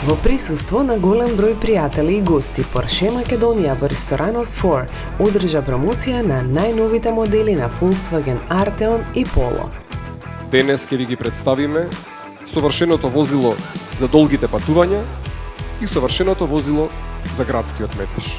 Во присуство на голем број пријатели и гости, Porsche Македонија во ресторанот 4 одржа промоција на најновите модели на Volkswagen Arteon и Polo. Денес ќе ви ги представиме совршеното возило за долгите патувања и совршеното возило за градскиот метеж.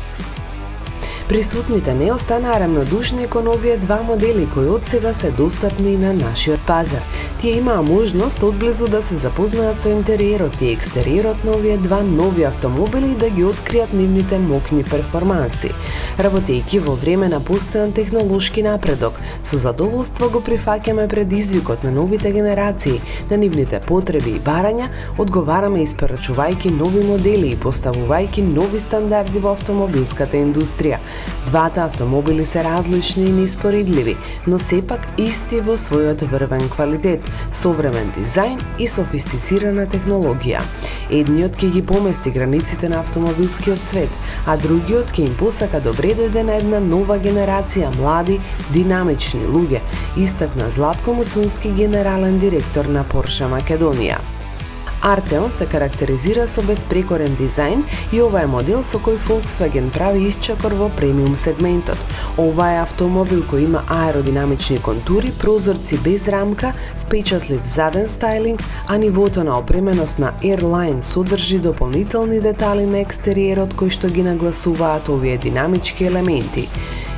Присутните не останаа рамнодушни кон овие два модели кои одсега се достапни на нашиот пазар. Тие имаа можност одблизу да се запознаат со интериерот и екстериерот на овие два нови автомобили и да ги откријат нивните мокни перформанси. Работејќи во време на постојан технолошки напредок, со задоволство го прифаќаме предизвикот на новите генерации, на нивните потреби и барања, одговараме испорачувајќи нови модели и поставувајќи нови стандарди во автомобилската индустрија. Двата автомобили се различни и неиспоредливи, но сепак исти во својот врвен квалитет, современ дизајн и софистицирана технологија. Едниот ќе ги помести границите на автомобилскиот свет, а другиот ќе им посака добре дојде на една нова генерација млади, динамични луѓе, истакна Златко Муцунски, генерален директор на Porsche Македонија. Arteon се карактеризира со безпрекорен дизајн и ова е модел со кој Volkswagen прави исчекор во премиум сегментот. Ова е автомобил кој има аеродинамични контури, прозорци без рамка, впечатлив заден стајлинг, а нивото на опременост на Airline содржи дополнителни детали на екстериерот кои што ги нагласуваат овие динамички елементи.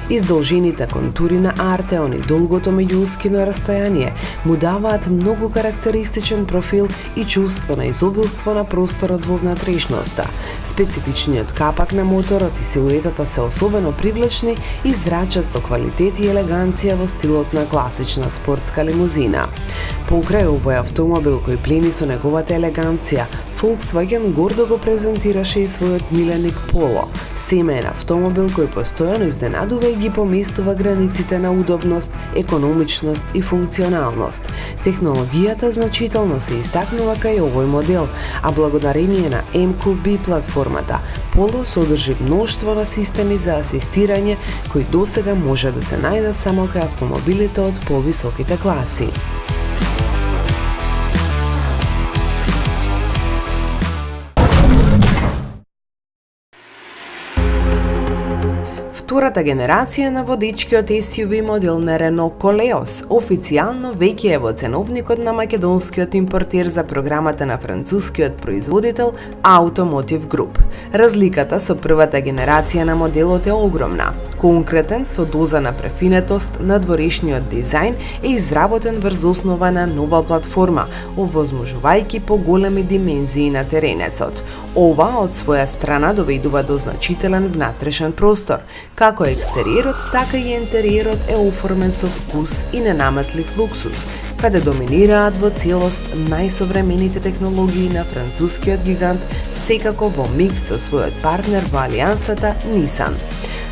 Издолжените контури на Arteon и долгото меѓуускино растојание му даваат многу карактеристичен профил и чувство на изобилство на просторот во внатрешноста. Специфичниот капак на моторот и силуетата се особено привлечни и зрачат со квалитет и елеганција во стилот на класична спортска лимузина. Покрај овој автомобил кој плени со неговата елеганција, Volkswagen гордо го презентираше и својот миленик Polo, семеен автомобил кој постојано изненадува и ги поместува границите на удобност, економичност и функционалност. Технологијата значително се истакнува кај овој модел, а благодарение на MQB платформата, Polo содржи мноштво на системи за асистирање кои досега може да се најдат само кај автомобилите од повисоките класи. Втората генерација на водечкиот SUV модел на Renault Koleos официјално веќе е во ценовникот на македонскиот импортер за програмата на францускиот производител Automotive Group. Разликата со првата генерација на моделот е огромна. Конкретен, со доза на префинетост, надворешниот дизајн е изработен врз основа на нова платформа, овозможувајќи поголеми димензии на теренецот. Ова од своја страна доведува до значителен внатрешен простор. Како екстериерот, така и интериерот е оформен со вкус и ненаметлив луксус, каде доминираат во целост најсовремените технологии на францускиот гигант, секако во микс со својот партнер во алијансата Nissan.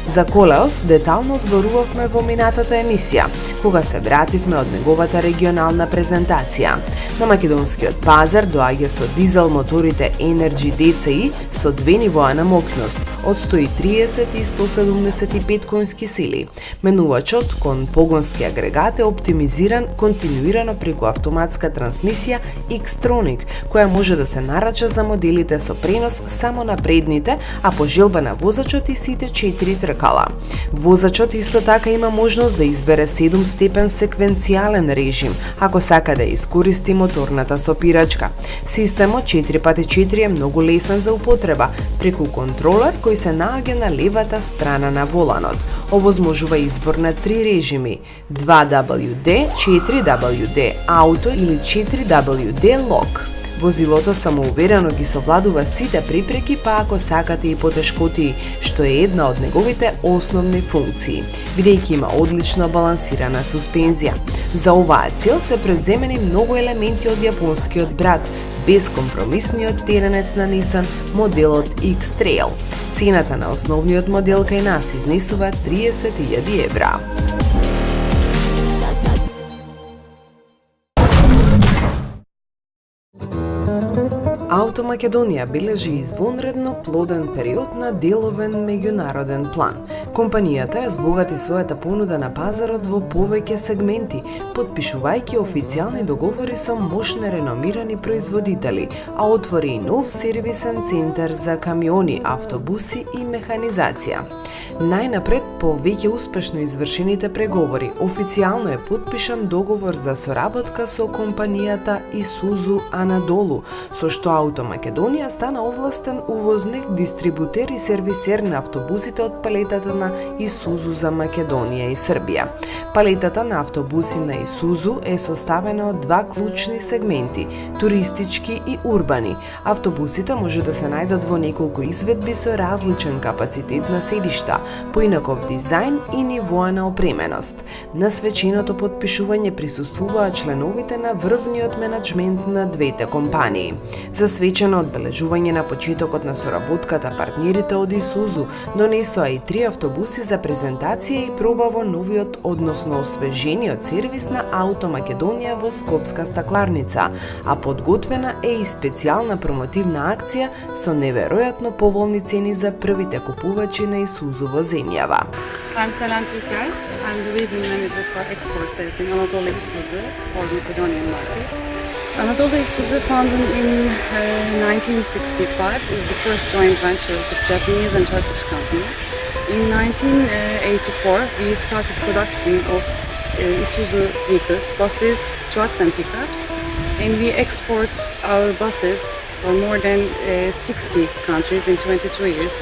За Koleos детално зборувавме во минатата емисија, кога се вративме од неговата регионална презентација. На македонскиот пазар доаѓа со дизел моторите Energy DCi со две нивоа на мокност, од 130 и 175 конски сили. Менувачот кон погонски агрегат е оптимизиран континуирано преку автоматска трансмисија Xtronic, која може да се нарача за моделите со пренос само на предните, а по желба на возачот и сите 4 тркала. Возачот исто така има можност да избере 7-степен секвенцијален режим, ако сака да искористи моторната сопирачка. Системот 4x4 е многу лесен за употреба, преку контролер кој се наоѓа на левата страна на воланот. Овозможува избор на 3 режими: 2WD, 4WD Auto или 4WD Lock. Возилото самоуверено ги совладува сите препреки, па ако сакате и потешкотии, што е една од неговите основни функции, бидејќи има одлично балансирана суспензија. За оваа цел се преземени многу елементи од јапонскиот брат, безкомпромисниот теренец на Nissan, моделот X-Trail. Цената на основниот модел кај нас изнесува 30.000 евра. Auto Македонија бележи извонредно плоден период на деловен меѓународен план. Компанијата ја збогати својата понуда на пазарот во повеќе сегменти, потпишувајќи официјални договори со мощни реномирани производители, а отвори и нов сервисен центар за камиони, автобуси и механизација. Најнапред, по веќе успешно извршените преговори, официјално е потпишан договор за соработка со компанијата Исузу Анадолу, со што Auto Македонија стана овластен увозник, дистрибутер и сервисер на автобусите од палетата на Исузу за Македонија и Србија. Палетата на автобуси на Исузу е составена од два клучни сегменти – туристички и урбани. Автобусите може да се најдат во неколку изведби со различен капацитет на седишта, поинаков дизајн и нивоа на опременост. На свеченото потпишување присуствуваа членовите на врвниот менаџмент на двете компании. За свечено одбележување на почетокот на соработката партнерите од Исузу донесоа и 3 автобуси за презентација и проба во новиот, односно освежениот сервис на Auto Македонија во Скопска стакларница, а подготвена е и специјална промотивна акција со неверојатно поволни цени за првите купувачи на Исузу во земјава. I'm Selen Türker. I'm the region manager for export sales in Anadolu Isuzu for Macedonian market. Anadolu Isuzu, founded in 1965, is the first joint venture with Japanese and Turkish company. In 1984, we started production of Isuzu vehicles, buses, trucks and pickups, and we export our buses for more than 60 countries in 22 years.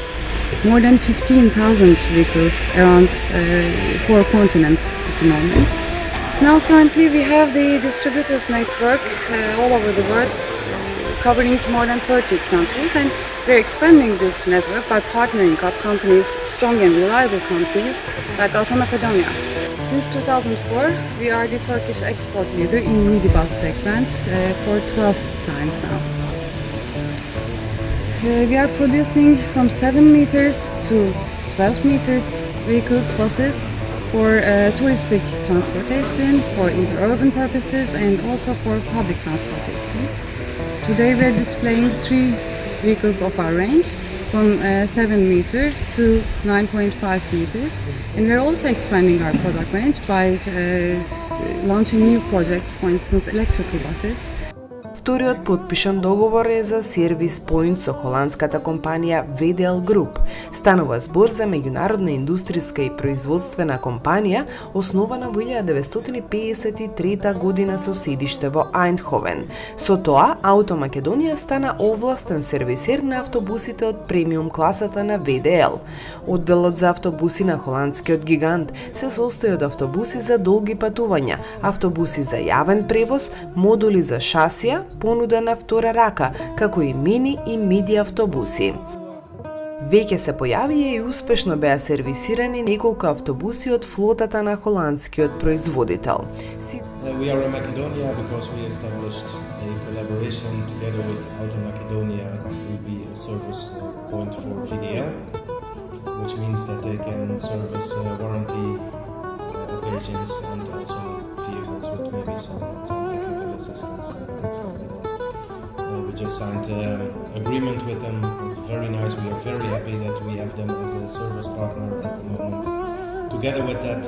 More than 15,000 vehicles around 4 continents at the moment. Now currently we have the distributors network all over the world, covering more than 30 countries, and we're expanding this network by partnering up companies, strong and reliable companies like Auto Macedonia. Since 2004, we are the Turkish export leader in minibus segment for 12th times now. We are producing from 7 meters to 12 meters vehicles, buses for touristic transportation, for interurban purposes and also for public transportation. Today we are displaying 3 vehicles of our range from 7 meter to 9.5 meters, and we are also expanding our product range by launching new projects, for instance electrical buses. Вториот потпишан договор е за сервис поинт со холандската компанија VDL Group. Станува збор за меѓународна индустријска и производствена компанија, основана во 1953 година со седиште во Ајндховен. Со тоа, Auto Македонија стана овластен сервисер на автобусите од премиум класата на VDL. Одделот за автобуси на холандскиот гигант се состои од автобуси за долги патувања, автобуси за јавен превоз, модули за шасија, понуда на втора рака, како и мини и миди автобуси. Веќе се појавија и успешно беа сервисирани неколку автобуси од флотата на холандскиот производител. We are in Macedonia because we established a collaboration together with Auto Macedonia to be a service point for VDL, which means that they can service warranty occasions and also vehicles with maybe some technical assistance and things like that. We just signed an agreement with them. It's very nice. We are very happy that we have them as a service partner at the moment. Together with that,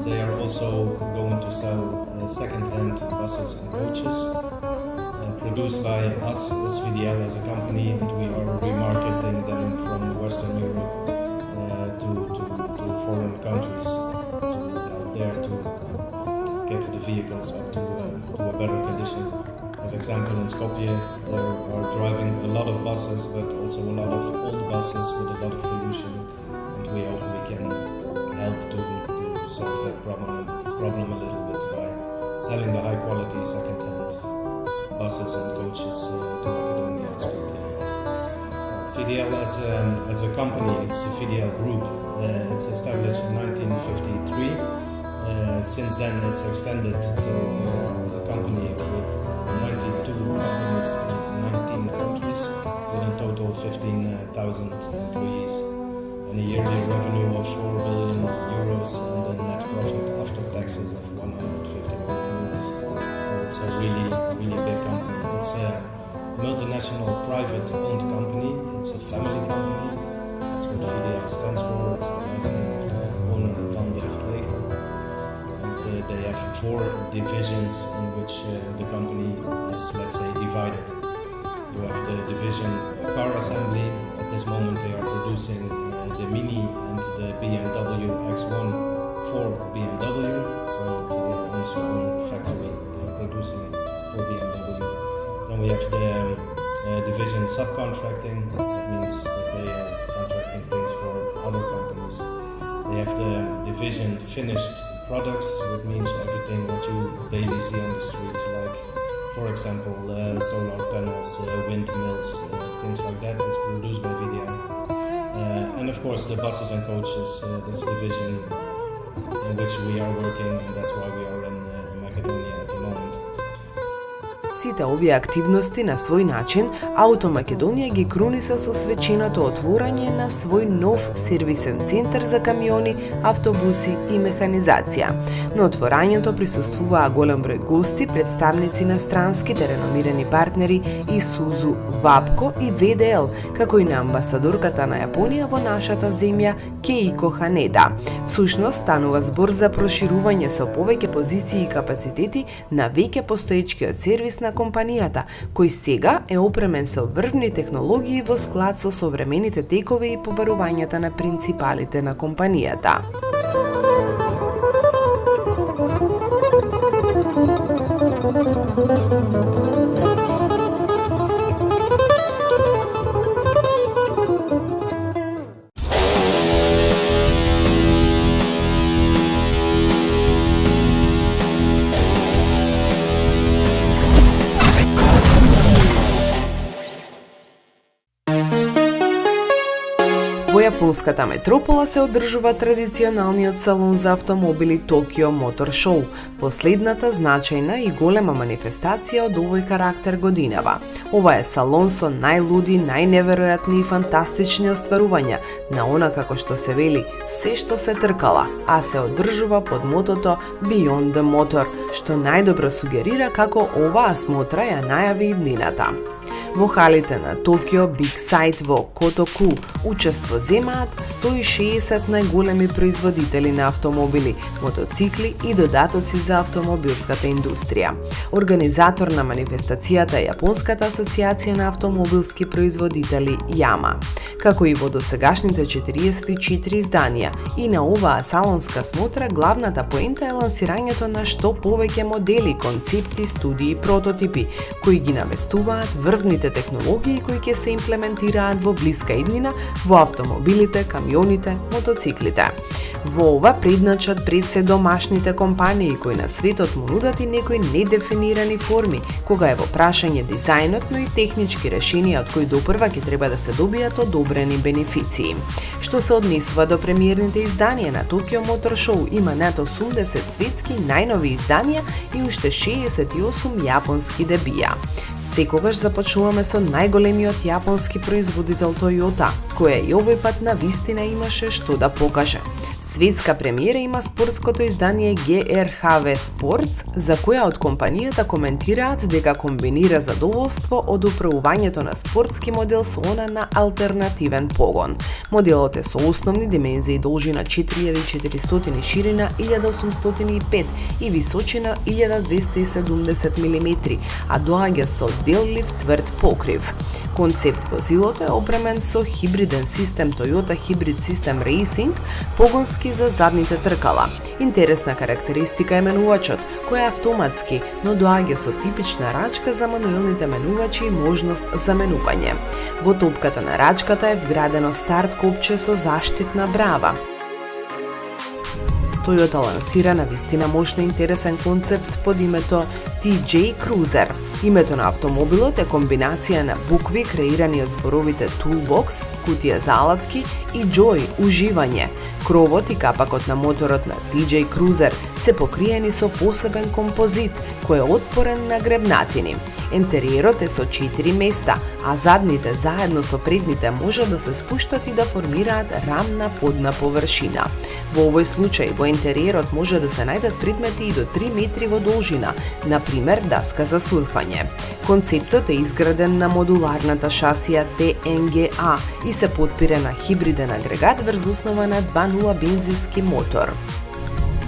they are also going to sell second-hand buses and coaches produced by us as VDL as a company, and we are remarketing them from Western Europe to foreign countries there to get the vehicles up to a better condition. As example, in Skopje, there are driving a lot of buses, but also a lot of old buses with a lot of pollution, and we hope we can help to solve that problem a little bit by selling the high quality second-hand buses and coaches to Macedonia and Skopje. VDL as a company, it's a VDL group. It's established in 1953. Since then, it's extended to a company with 92 companies in 19 countries, with a total 15,000 employees, and a yearly revenue of 4 billion euros and a net profit after taxes of 150 million euros. So it's a really big company. It's a multinational private-owned company. It's a family company. That's what VDL stands for. It's the last name of the owner, Van der Vleegter. And they have 4 divisions in which the company is, let's say, divided. You have the division car assembly. At this moment they are producing the Mini and the BMW X1 for BMW. So VDL owns their own factory. They are producing for BMW. Then we have the division subcontracting. That means that they are contracting things for other companies. They have the division finished products. That means everything what you daily see on the street, like for example solar panels, windmills, things like that. It's produced by VDL. And of course the buses and coaches. That's the division in which we are working, and that's why we are in Macedonia at the moment. Сите овие активности на свој начин Auto Македонија ги круниса со свеченото отворање на свој нов сервисен центар за камиони, автобуси и механизација. На отворањето присуствуваа голем број гости, представници на странските реномирани партнери Исузу, Вапко и ВДЛ, како и на амбасадорката на Јапонија во нашата земја Кеико Ханеда. Всушност станува збор за проширување со повеќе позиции и капацитети на веќе постоечкиот сервис на компанијата, кој сега е опремен со врвни технологии во склад со современите текови и побарувањата на принципалите на компанијата. Во јапонската метропола се одржува традиционалниот салон за автомобили Tokyo Motor Show, последната значајна и голема манифестација од овој карактер годинава. Ова е салон со најлуди, најневеројатни и фантастични остварувања на она, како што се вели, се што се тркала, а се одржува под мотото Beyond the Motor, што најдобро сугерира како оваа смотра ја најави иднината. Во халите на Токио Big Sight во Котоку учество земаат 160 најголеми производители на автомобили, мотоцикли и додатоци за автомобилската индустрија. Организатор на манифестацијата е Јапонската асоциација на автомобилски производители Яма. Како и во досегашните 44 изданија, и на оваа салонска смотра главната поента е лансирањето на што повеќе модели, концепти, студии и прототипи, кои ги навестуваат врвните технологии кои ќе се имплементираат во блиска иднина во автомобилите, камионите, мотоциклите. Во ова предначат пред се домашните компании кои на светот му нудат и некои недефинирани форми, кога е во прашање дизајнот, но и технички решенија од кои допрва ќе треба да се добијат одобрени бенефиции. Што се однесува до премиерните изданија на Tokyo Motor Show, има над 80 светски најнови изданија и уште 68 јапонски дебија. Секогаш започнуваме со најголемиот јапонски производител Toyota, која и овој пат на вистина имаше што да покаже. Светска премиера има спортското издание GRHV Sports, за која од компанијата коментираат дека комбинира задоволство од управувањето на спортски модел со она на алтернативен погон. Моделот е со основни димензии должина 4400 и ширина 1805 и височина 1270 мм, а доаѓа со деллив тврд покрив. Концепт возилото е опремен со хибриден систем Toyota Hybrid System Racing, погонски за задните тркала. Интересна карактеристика е менувачот, кој е автоматски, но доаѓа со типична рачка за мануелните менувачи и можност за менување. Во топката на рачката е вградено старт копче со заштитна брава. Toyota лансира на вистина мощно интересен концепт под името TJ Cruiser. Името на автомобилот е комбинација на букви креирани од зборовите Toolbox, кутија за алатки, и Joy, уживање. Кровот и капакот на моторот на TJ Cruiser се покриени со посебен композит, кој е отпорен на гребнатини. Интериерот е со 4 места, а задните заедно со предните може да се спуштат и да формираат рамна подна површина. Во овој случај, во интериерот може да се најдат предмети и до 3 метри во должина, на пример даска за сурфање. Концептот е изграден на модуларната шасија TNGA и се потпира на хибриден агрегат врз основа на 2.0 бензински мотор.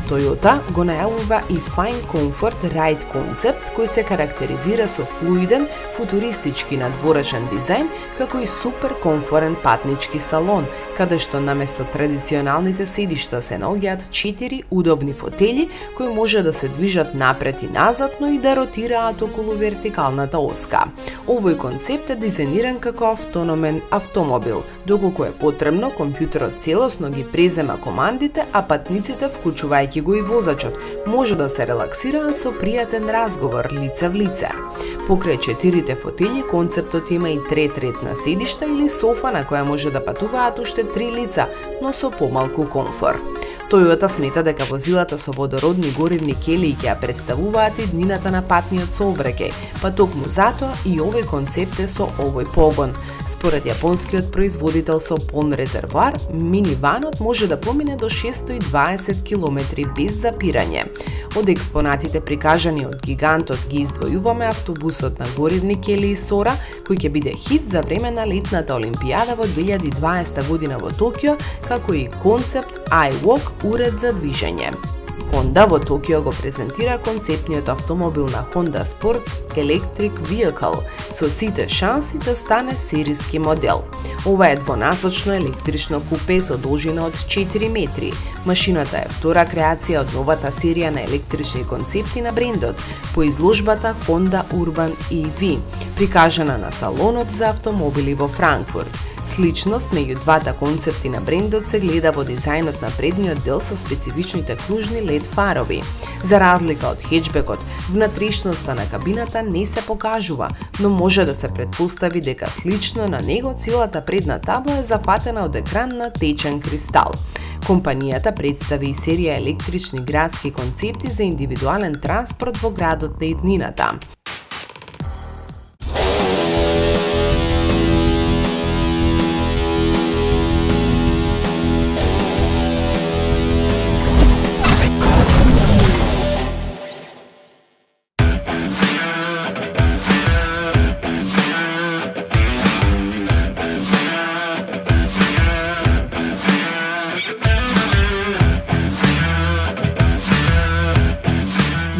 Toyota го најавува и Fine Comfort Ride концепт кој се карактеризира со флуиден, футуристички надворешен дизајн, како и супер комфорен патнички салон, каде што наместо традиционалните седишта се наоѓаат 4 удобни фотели кои може да се движат напред и назад, но и да ротираат околу вертикалната оска. Овој концепт е дизајниран како автономен автомобил, доколку е потребно, компјутерот целосно ги презема командите, а патниците, вклучувајќи го и возачот, може да се релаксираат со пријатен разговор лице в лице. Покрај 4 фотели, концептот има и трет ред на седишта или софа на која може да патуваат уште 3 лица, но со помалку комфор. Toyota смета дека возилата со водородни горивни келии ќе ја представуваат иднината на патниот сообраќај, па токму затоа и овој концепт е со овој погон. Според јапонскиот производител со полн резервоар, миниванот може да помине до 620 км без запирање. Од експонатите прикажани од гигантот ги издвојуваме автобусот на горивни келии Сора, кој ќе биде хит за време на летната олимпијада во 2020 година во Токио, како и концепт iWalk уред за движење. Honda во Токио го презентира концептниот автомобил на Honda Sports Electric Vehicle со сите шанси да стане сериски модел. Ова е двонасочно електрично купе со должина од 4 метри. Машината е втора креација од новата серија на електрични концепти на брендот по изложбата Honda Urban EV, прикажана на салонот за автомобили во Франкфурт. Сличност меѓу двата концепти на брендот се гледа во дизајнот на предниот дел со специфичните кружни LED фарови. За разлика од хеджбекот, внатрешноста на кабината не се покажува, но може да се претпостави дека слично на него целата предна табла е зафатена од екран на течен кристал. Компанијата представи и серија електрични градски концепти за индивидуален транспорт во градот на иднината.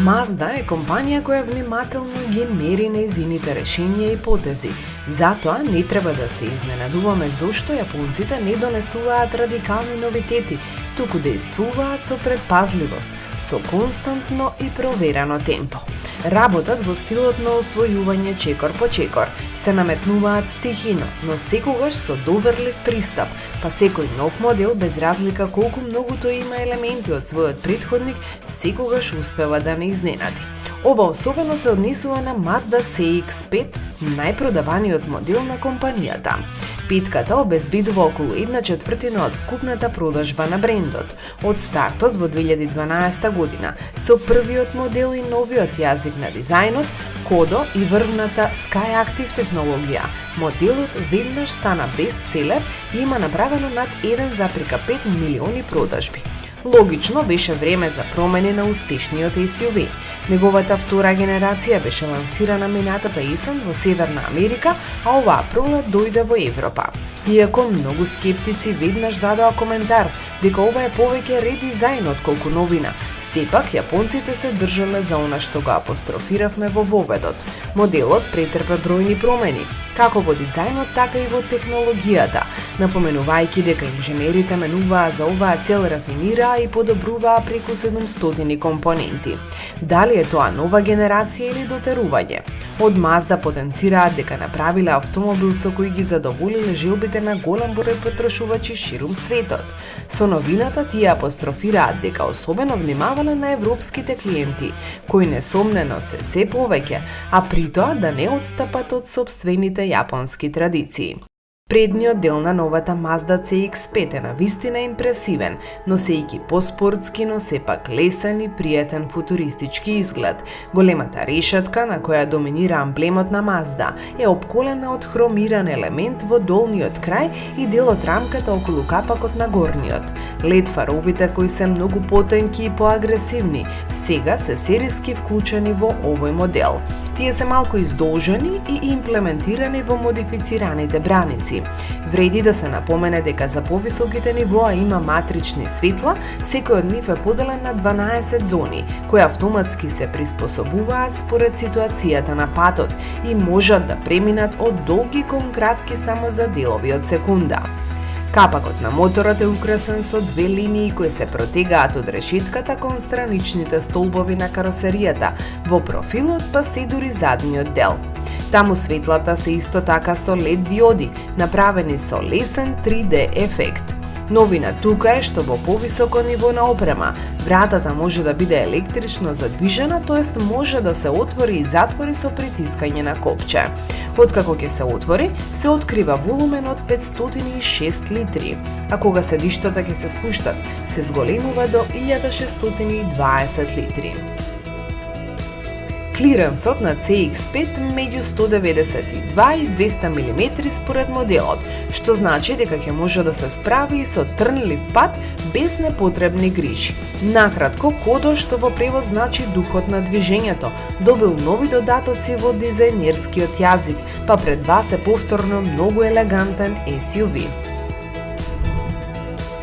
Mazda е компанија која внимателно ги мери нејзините решенија и потези. Затоа не треба да се изненадуваме зошто јапонците не донесуваат радикални новитети, туку действуваат со предпазливост, со константно и проверено темпо. Работат во стилот на освојување чекор по чекор, се наметнуваат стихино, но секогаш со доверлив пристап, па секој нов модел, без разлика колку многу тој има елементи од својот претходник, секогаш успева да не изненади. Ова особено се однесува на Mazda CX-5, најпродаваниот модел на компанијата. Петката обезбедува околу 1/4 од вкупната продажба на брендот. Од стартот во 2012 година, со првиот модел и новиот јазик на дизајнот, Кодо и врвната SkyActiv технологија, моделот веднаш стана бестселер и има направено над 1,5 милиони продажби. Логично беше време за промени на успешниот SUV. Неговата втора генерација беше лансирана минатата есен во Северна Америка, а оваа пролет дојде во Европа. Иако многу скептици веднаш дадоа коментар дека ова е повеќе редизајн отколку новина, сепак јапонците се држале за она што го апострофиравме во воведот. Моделот претрпе бројни промени, како во дизајнот, така и во технологијата, напоменувајќи дека инженерите менуваа за оваа цел рафинираа и подобруваа преку 700 компоненти. Дали е тоа нова генерација или дотерување? Од Mazda потенцираат дека направиле автомобил со кој ги задоволиле желбите на голем број потрошувачи ширум светот. Со новината тие апострофираат дека особено внимавале на европските клиенти, кои несомнено се повеќе, а при тоа да не отстапат од сопствените јапонски традиции. Предниот дел на новата Mazda CX-5 е навистина импресивен, носејќи поспортски, но сепак лесен и пријатен футуристички изглед. Големата решетка, на која доминира амблемот на Mazda, е обколена од хромиран елемент во долниот крај и дел од рамката околу капакот на горниот. LED фаровите, кои се многу потенки и поагресивни, сега се сериски вклучени во овој модел. Тие се малку издолжени и имплементирани во модифицираните браници. Вреди да се напомене дека за повисоките нивоа има матрични светла, секој од нив е поделен на 12 зони, кои автоматски се приспособуваат според ситуацијата на патот и можат да преминат од долги кон кратки само за делови од секунда. Капакот на моторот е украсен со две линии кои се протегаат од решетката кон страничните столбови на каросеријата, во профилот па се дури задниот дел. Таму светлата се исто така со LED диоди, направени со лесен 3D ефект. Новина тука е што во повисоко ниво на опрема, вратата може да биде електрично задвижена, тоест може да се отвори и затвори со притискање на копче. Откако ќе се отвори, се открива волумен од 506 литри, а кога седиштата ќе се спуштат, се зголемува до 1620 литри. Клиренсот на CX-5 меѓу 192 и 200 мм според моделот, што значи дека ќе може да се справи и со трнлив пат без непотребни грижи. Накратко, Кодо, што во превод значи духот на движењето, добил нови додатоци во дизајнерскиот јазик, па пред вас е повторно многу елегантен SUV.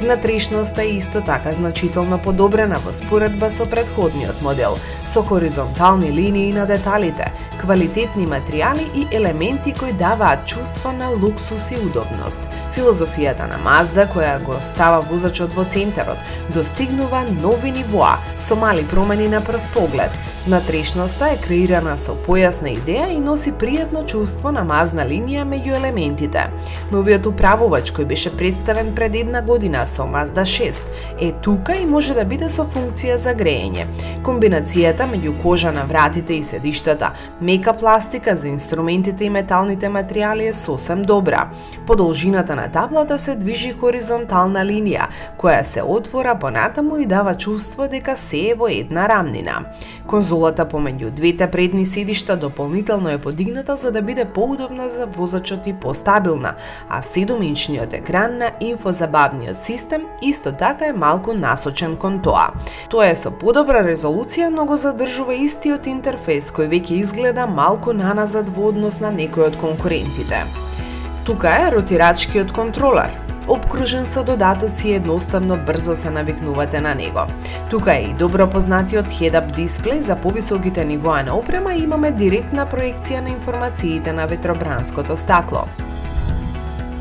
Внатрешноста е исто така значително подобрена во споредба со претходниот модел, со хоризонтални линии на деталите, квалитетни материјали и елементи кои даваат чувство на луксус и удобност. Филозофијата на Mazda, која го става возачот во центарот, достигнува нови нивоа со мали промени на прв поглед. Внатрешноста е креирана со појасна идеја и носи пријатно чувство на мазна линија меѓу елементите. Новиот управувач кој беше представен пред една година со Mazda 6 е тука и може да биде со функција за грејење. Комбинацијата меѓу кожа на вратите и седиштата, мека пластика за инструментите и металните материјали е сосем добра. По должината на таблата се движи хоризонтална линија, која се отвора понатаму и дава чувство дека се е во една рамнина. Конзолата помеѓу двете предни седишта дополнително е подигната за да биде поудобна за возачот и постабилна, а 7-инчниот екран на инфозабавниот систем исто така е малку насочен кон тоа. Тоа е со подобра резолуција, но го задржува истиот интерфејс кој веќе изгледа малку наназад во однос на некои од конкурентите. Тука е ротирачкиот контролер, обкружен со додатоци и едноставно брзо се навикнувате на него. Тука е и добро познатиот head-up дисплеј за повисоките нивоа на опрема и имаме директна проекција на информациите на ветробранското стакло.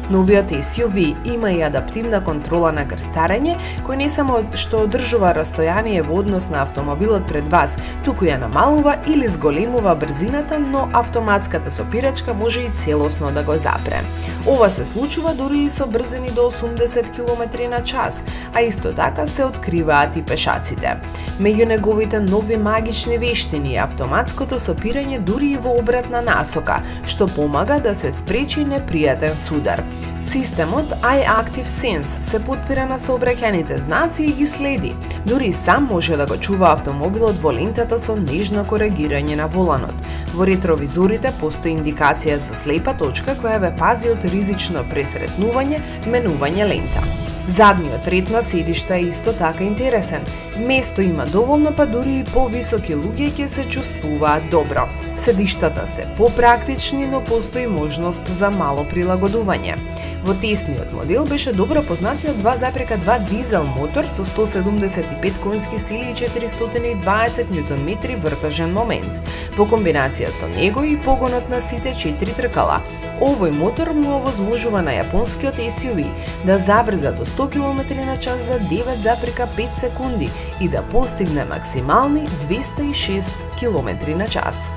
Новиот SUV има и адаптивна контрола на крстарење, кој не само што одржува растојание во однос на автомобилот пред вас, туку ја намалува или зголемува брзината, но автоматската сопирачка може и целосно да го запре. Ова се случува дури и со брзини до 80 км на час, а исто така се откриваат и пешаците. Меѓу неговите нови магични вештини е автоматското сопирање дури и во обратна насока, што помага да се спречи непријатен судар. Системот iActive Sense се потпира на сообраќајните знаци и ги следи. Дури сам може да го чува автомобилот во лентата со нежно коригирање на воланот. Во ретровизорите постои индикација за слепа точка која ве пази од ризично пресретнување, менување лента. Задниот ред на седишта е исто така интересен. Место има доволно, па дури и повисоки луѓе ќе се чувствуваат добро. Седиштата се попрактични, но постои можност за мало прилагодување. Во тесниот модел беше добро познатиот 2,2 дизел мотор со 175 конски сили и 420 Нм вртежен момент. Во комбинација со него и погонот на сите 4 тркала. Овој мотор му овозможува на јапонскиот SUV да забрза до 100 км на час за 9,5 секунди и да постигне максимални 206 км на час.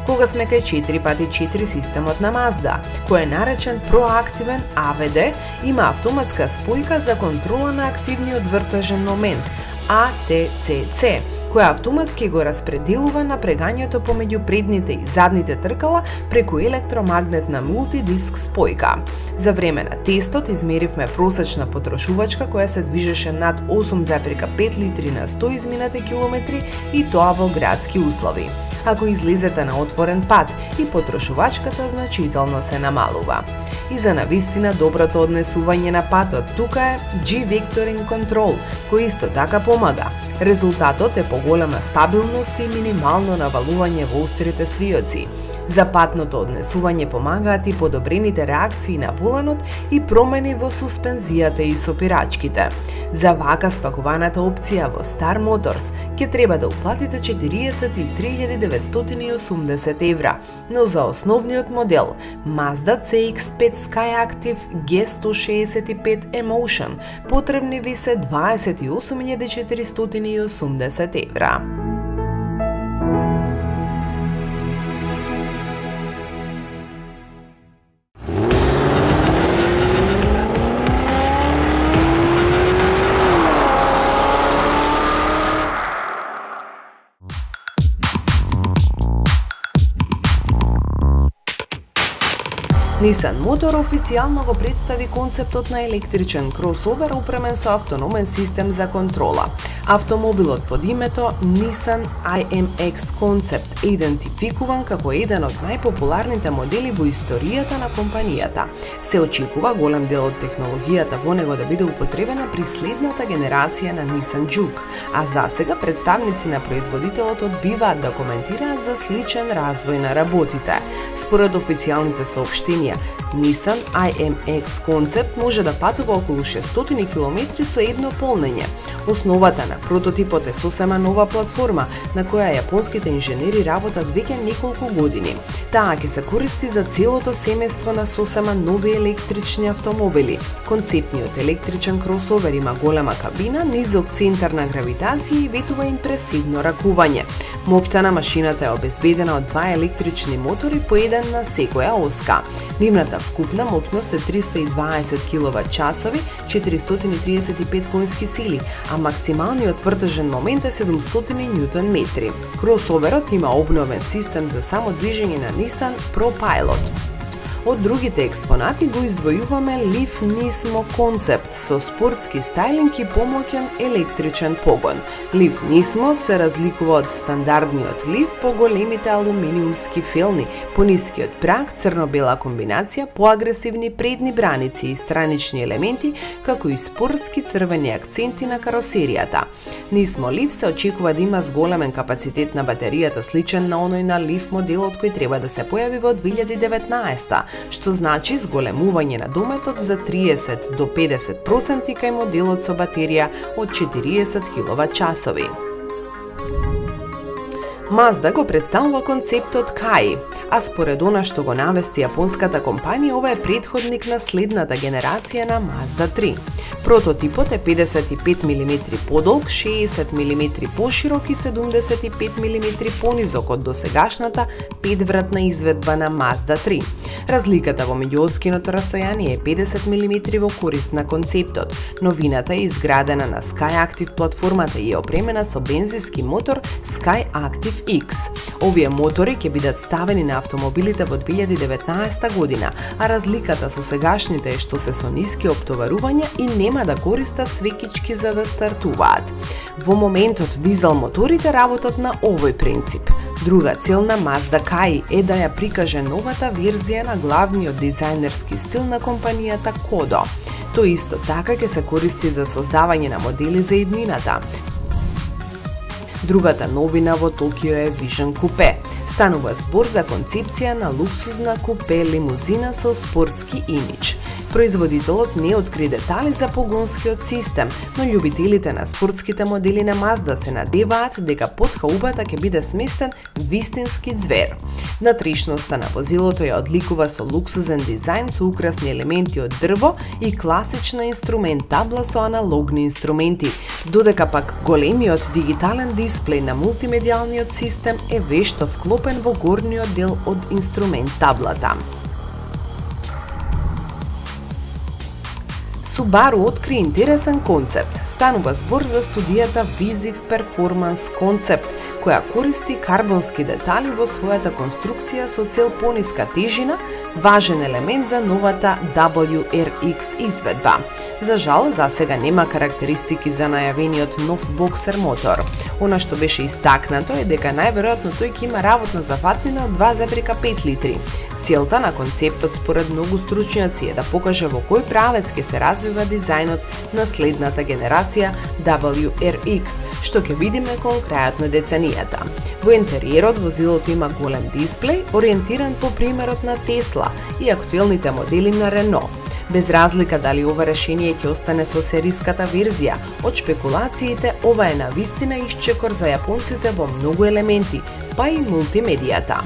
Кога сме кај 4x4 системот на Mazda, кој е наречен проактивен AVD, има автоматска спојка за контрола на активниот вртежен момент, ATCC, која автоматски го распределува напрегањето помеѓу предните и задните тркала преку електромагнетна мултидиск спојка. За време на тестот измеривме просечна потрошувачка која се движеше над 8,5 литри на 100 изминати километри и тоа во градски услови. Ако излезете на отворен пат и потрошувачката значително се намалува. И за навистина доброто однесување на патот тука е G-Vectoring Control, кој исто така помага. Резултатот е поголема стабилност и минимално навалување во острите свиоци. За патното однесување помагаат и подобрените реакции на воланот и промени во суспензијата и сопирачките. За вака спакуваната опција во Star Motors ќе треба да уплатите 43.980 евра, но за основниот модел Mazda CX-5 Skyactiv G165 Emotion потребни ви се 28.480 евра. Nissan Motor официјално го представи концептот на електричен кросовер опремен со автономен систем за контрола. Автомобилот под името Nissan IMX Concept е идентификуван како еден од најпопуларните модели во историјата на компанијата. Се очекува голем дел од технологијата во него да биде употребена при следната генерација на Nissan Juke, а засега представници на производителот одбиваат да коментираат за сличен развој на работите. Според официјалните соопштенија, Nissan IMX Concept може да патува околу 600 км со едно полнење. Основата на прототипот е сосема нова платформа на која јапонските инженери работат веќе неколку години. Таа ќе се користи за целото семејство на сосема нови електрични автомобили. Концептниот електричен кросовер има голема кабина, низок центар на гравитација и ветува импресивно ракување. Моќта на машината е обезбедена од два електрични мотори по еден на секоја оска. Нивната вкупна моќност е 320 киловат-часови, 435 конски сили, а максималниот вртежен момент е 700 ньютон метри. Кросоверот има обновен систем за самодвижење на Nissan ProPilot. Од другите експонати го издвојуваме Leaf Nismo Concept со спортски стајлинг и помоќен електричен погон. Leaf Nismo се разликува од стандардниот Leaf по големите алуминиумски фелни, понискиот праг, црно-бела комбинација, поагресивни предни браници и странични елементи, како и спортски црвени акценти на каросеријата. Nismo Leaf се очекува да има зголемен капацитет на батеријата сличен на оној на Leaf моделот кој треба да се појави во 2019, што значи зголемување на дометот за 30 до 50% кај моделот со батерија од 40 киловат-часови. Mazda го представува концептот Kai, а според она што го навести јапонската компанија, ова е претходник на следната генерација на Mazda 3. Прототипот е 55 мм подолг, 60 мм поширок и 75 мм понизок од досегашната 5-вратна изведба на Mazda 3. Разликата во меѓуоскиното растојание е 50 мм во корист на концептот. Новината е изградена на Skyactiv платформата и е опремена со бензински мотор Skyactiv X. Овие мотори ќе бидат ставени на автомобилите во 2019 година, а разликата со сегашните е што се со ниски оптоварувања и нема да користат свекички за да стартуваат. Во моментот дизел моторите работат на овој принцип. Друга цел на Mazda Kai е да ја прикаже новата верзија на главниот дизајнерски стил на компанијата Kodo. Тој исто така ќе се користи за создавање на модели за иднината. Другата новина во Токио е Vision Coupe. Станува збор за концепција на луксузна купе лимузина со спортски имидж. Производителот не откри детали за погонскиот систем, но љубителите на спортските модели на Mazda се надеваат дека под хаубата ќе биде сместен вистински ѕвер. Внатрешноста на возилото ја одликува со луксузен дизајн со украсни елементи од дрво и класична инструмент табла со аналогни инструменти, додека пак големиот дигитален дисплеј на мултимедијалниот систем е вешто вклопен во горниот дел од инструмент таблата. Subaru откри интересен концепт. Станува збор за студијата Visive Performance Concept, која користи карбонски детали во својата конструкција со цел пониска тежина, важен елемент за новата WRX изведба. За жал, засега нема карактеристики за најавениот нов боксер мотор. Она што беше истакнато е дека најверојатно тој ќе има работна зафатнина од 2,5 литри. Целта на концептот според многу стручњаци е да покаже во кој правец ќе се развива дизајнот на следната генерација WRX, што ќе видиме кон крајот на деценијата. Во интериерот возилото има голем дисплеј, ориентиран по примерот на Тесла и актуелните модели на Рено. Без разлика дали ова решение ќе остане со сериската верзија, од шпекулациите ова е навистина исчекор за јапонците во многу елементи, па и мултимедијата.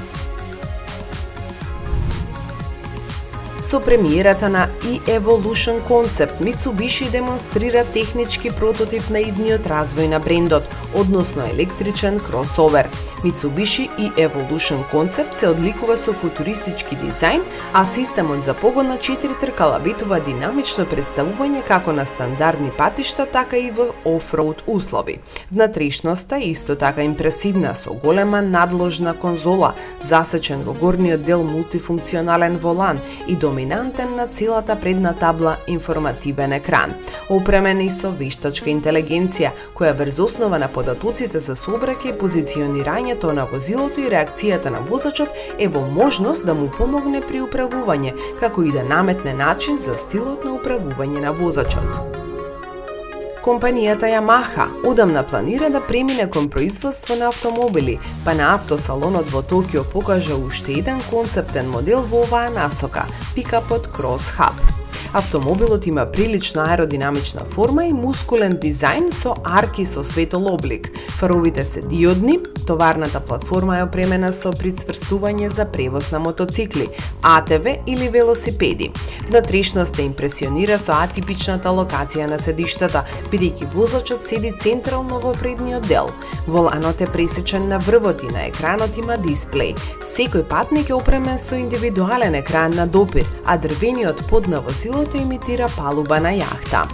Со премиерата на e-Evolution Concept, Mitsubishi демонстрира технички прототип на идниот развој на брендот, односно електричен кросовер. Mitsubishi e-Evolution Concept се одликува со футуристички дизајн, а системот за погон на 4 тркала битува динамично представување како на стандардни патишта, така и во офроуд услови. Внатрешноста е исто така импресивна, со голема надложна конзола, засечен во горниот дел мултифункционален волан и доминантен на целата предна табла информативен екран. Опремен и со вештачка интелигенција, која врз основа на податоците за сообраќај, позиционирањето на возилото и реакцијата на возачот е во можност да му помогне при управување, како и да наметне начин за стилот на управување на возачот. Компанијата Yamaha одамна планира да премине кон производство на автомобили, па на автосалонот во Токио покажа уште еден концептен модел во оваа насока – пикапот Cross Hub. Автомобилот има прилично аеродинамична форма и мускулен дизајн со арки со светол облик. Фаровите се диодни, товарната платформа е опремена со прицврстување за превоз на мотоцикли, АТВ или велосипеди. Внатрешноста импресионира со атипичната локација на седиштата, бидејќи возачот седи централно во предниот дел. Воланот е пресечен на врвот и на екранот има дисплеј. Секој патник е опремен со индивидуален екран на допир, а дрвениот под на возилото имитира палуба на јахта.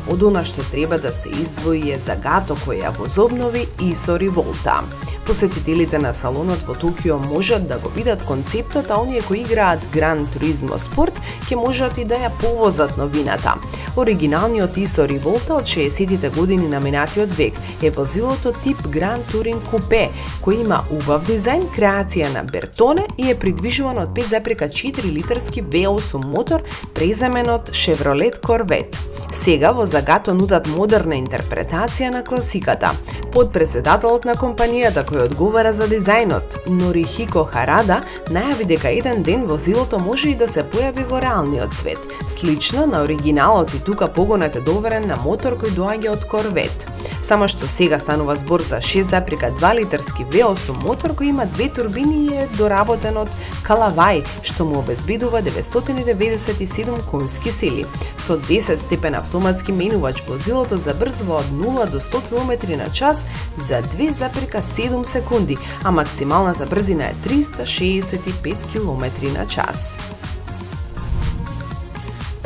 Од она што треба да се издвои е загато кој ја возобнови Исо Риволта. Посетителите на салонот во Токио можат да го видат концептот, а оние кои играат Гран Туризмо спорт ќе можат и да ја повозат новината. Оригиналниот Исо Риволта од 60-тите години на минатиот век е возилото тип Гран Турин Купе, кој има убав дизајн, креација на Бертоне и е придвижуван од 5,4 литарски V8 мотор преземен од Chevrolet Corvette. Сега во загато нудат модерна интерпретација на класиката. Подпредседателот на компанијата кој одговара за дизајнот, Норихико Харада, најави дека еден ден возилото може и да се појави во реалниот свет. Слично на оригиналот и тука погонот е доверен на мотор кој доаѓа од Корвет. Само што сега станува збор за 6,2 литарски V8 мотор кој има две турбини и е доработен од Калавај, што му обезбедува 997 конски сили. Со 10 степен автоматски менувач возилото забрзува од 0 до 100 км на час за 2,7 секунди, а максималната брзина е 365 км на час.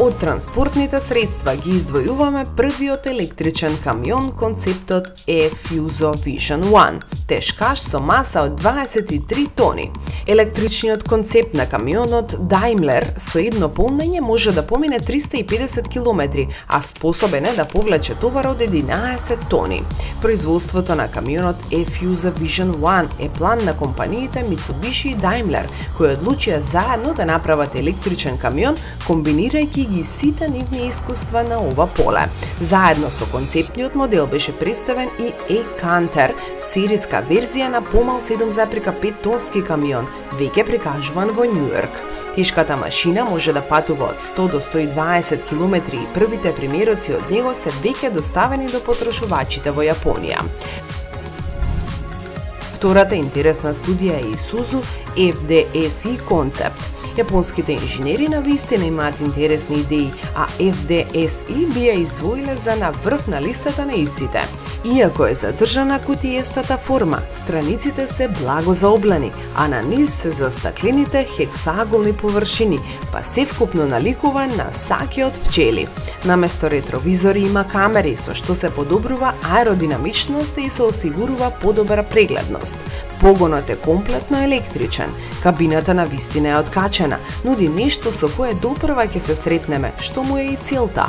Од транспортните средства ги издвојуваме првиот електричен камион, концептот e-Fuso Vision One, тешкаш со маса од 23 тони. Електричниот концепт на камионот Daimler со едно полнење може да помине 350 км, а способен е да повлече товар од 11 тони. Производството на камионот e-Fuso Vision One е план на компаниите Mitsubishi и Daimler, кои одлучија заедно да направат електричен камион, комбинирајќи ги сите нивни искуства на ова поле. Заедно со концептниот модел беше представен и e-Canter, сериска верзија на помал 7,5 тонски камион, веќе прикажуван во Њујорк. Тешката машина може да патува од 100 до 120 км и првите примероци од него се веќе доставени до потрошувачите во Јапонија. Втората интересна студија е Isuzu FDSE Concept. Јапонските инженери на вистина имаат интересни идеи, а FDSI би ја издвоиле за на врв на листата на истите. Иако е задржана кутиестата форма, страниците се благо заоблени, а на нив се застаклените хексаголни површини, па севкупно наликува на саќе од пчели. Наместо ретровизори има камери, со што се подобрува аеродинамичност и се осигурува подобра прегледност. Погонот е комплетно електричен, кабината на вистина е откачена, нуди нешто со кое допрва ќе се сретнеме, што му е и целта.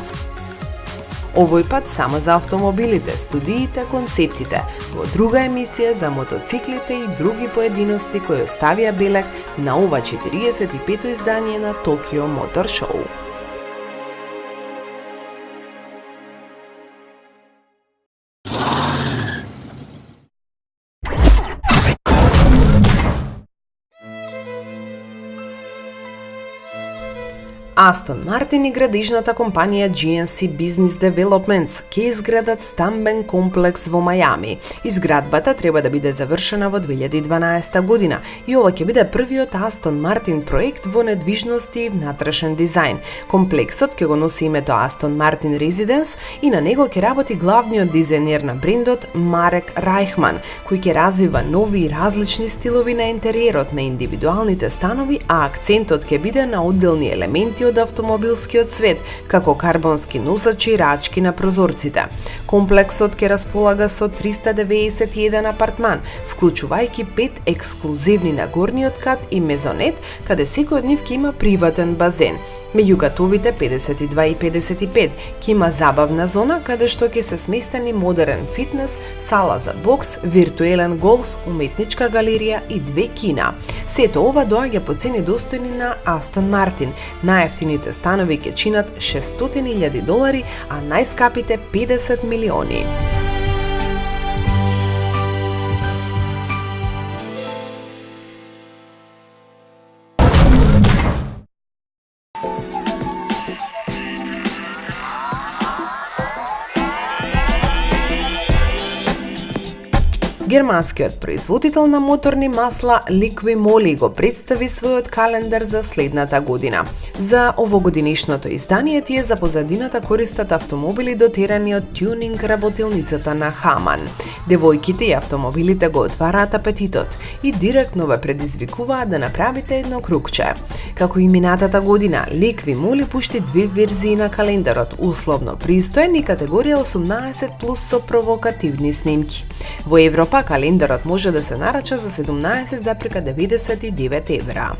Овој пат само за автомобилите, студиите, концептите, во друга емисија за мотоциклите и други поединости кои оставија белег на ова 45-то издание на Токио Мотор Шоу. Астон Мартин и градежната компанија GNC Business Developments ќе изградат стамбен комплекс во Мајами. Изградбата треба да биде завршена во 2012 година и ова ќе биде првиот Астон Мартин проект во недвижности и внатрешен дизајн. Комплексот ќе го носи името Астон Мартин Residence и на него ќе работи главниот дизајнер на брендот Марек Рајхман, кој ќе развива нови и различни стилови на интериерот на индивидуалните станови, а акцентот ќе биде на одделни елементи од автомобилскиот свет, како карбонски носачи и рачки на прозорците. Комплексот ќе располага со 391 апартман, вклучувајќи 5 ексклузивни на горниот кат и мезонет, каде секој од нив ќе има приватен базен. Меѓу катовите 52 и 55 ќе има забавна зона, каде што ќе се сместени модерен фитнес, сала за бокс, виртуелен голф, уметничка галерија и 2 кина. Сето ова доаѓа по цени достојни на Астон Мартин. Најевтините станови ќе чинат $600,000, а најскапите 50 милиони. Германскиот производител на моторни масла Liqui Moly го представи својот календар за следната година. За овогодинешното издание тие за позадината користат автомобили дотерани од тюнинг работилницата на Хаман. Девојките и автомобилите го отвараат апетитот и директно ве предизвикуваат да направите едно кругче. Како и минатата година, Liqui Moly пушти 2 верзии на календарот, условно пристоен и категорија 18+ со провокативни снимки. Во Европа календарот може да се нарача за 17,99 евра.